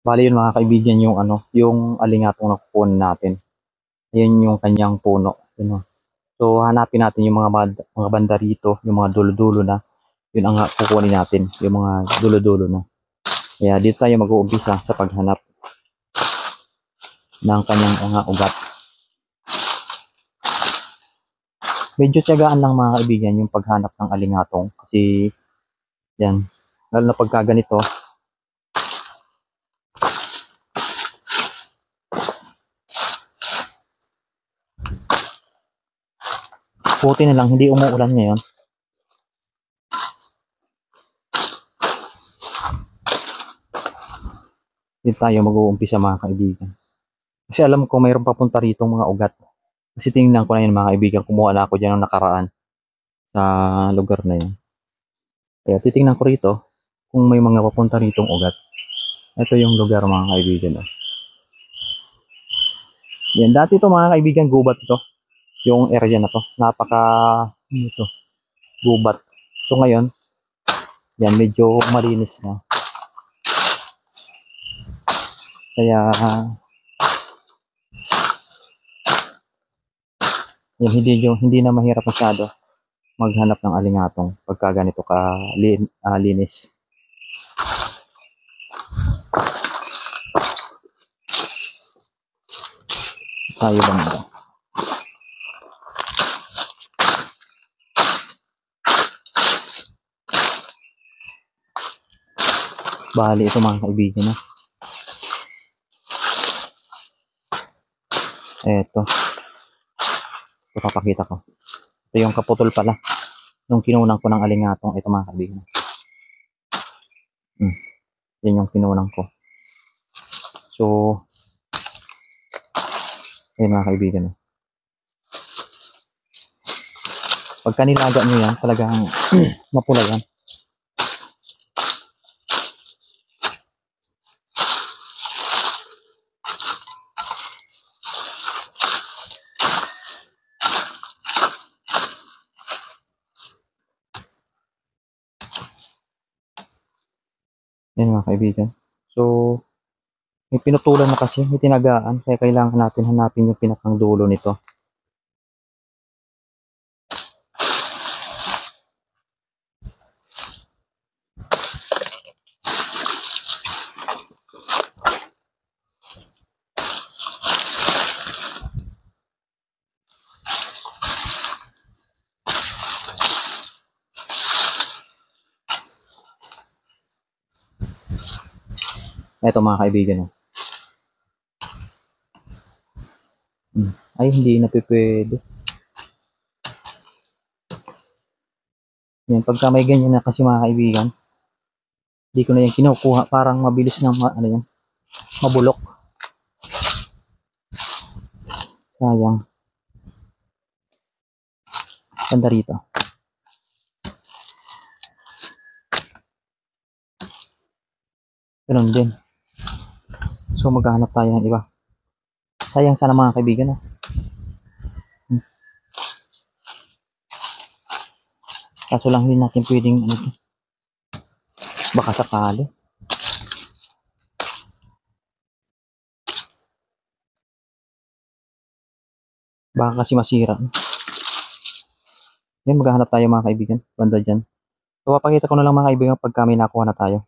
Bali yun mga kaibigan yung ano, yung alingatong nakukuha natin. Ayun yung kanyang puno. Yun, oh. So hanapin natin yung mga banda rito, yung mga dulo-dulo na. Yun ang kukunin natin, yung mga dulo-dulo na. Kaya dito tayo mag-uumpisa sa paghanap ng kanyang mga ugat. Medyo tiyagaan lang mga kaibigan yung paghanap ng alingatong kasi yan, lalo na pagka ganito, puti na lang hindi umuulan ngayon. Dito tayo mag-uumpisa mga kaibigan. Kasi alam ko mayroon papunta rito mga ugat. Kasi tingnan ko na yun mga kaibigan, kumuha na ako dyan ng nakaraan sa lugar na yun. Kaya titingnan ko rito kung may mga papunta ritong ugat. Ito yung lugar mga kaibigan. Oh. Yan, dati to mga kaibigan, gubat ito. Yung area na to. Napaka, ito, gubat. So ngayon, yan, medyo malinis na. Kaya, yan, hindi na mahirap masyado maghanap ng alingatong pagka ganito linis. Tayo banda. Bali ito mga kaibigan. Ito papakita ko. Ito yung kaputol pala nung kinunang ko ng alingatong. Ito mga kaibigan. Yan yung kinunang ko. So, ayun mga kaibigan. Pagka nilaga nyo yan, talagang mapula yan. Yan mga kaibigan. So, may pinutulan na kasi, may tinagaan, kaya kailangan natin hanapin yung pinakang dulo nito. Ito mga kaibigan. Ay, hindi na pwede. Yan, pagka may ganyan na kasi mga kaibigan, hindi ko na yan kinukuha. Parang mabilis na ano yan, mabulok. Sayang. Ganda rito. Ganun din. So, maghahanap tayo ng iba. Sayang sana mga kaibigan. Kaso lang hindi natin pwedeng baka sakali. Baka kasi masira. Yan, maghahanap tayo mga kaibigan. Banda dyan. So, papakita ko na lang mga kaibigan pag kami nakuha na tayo.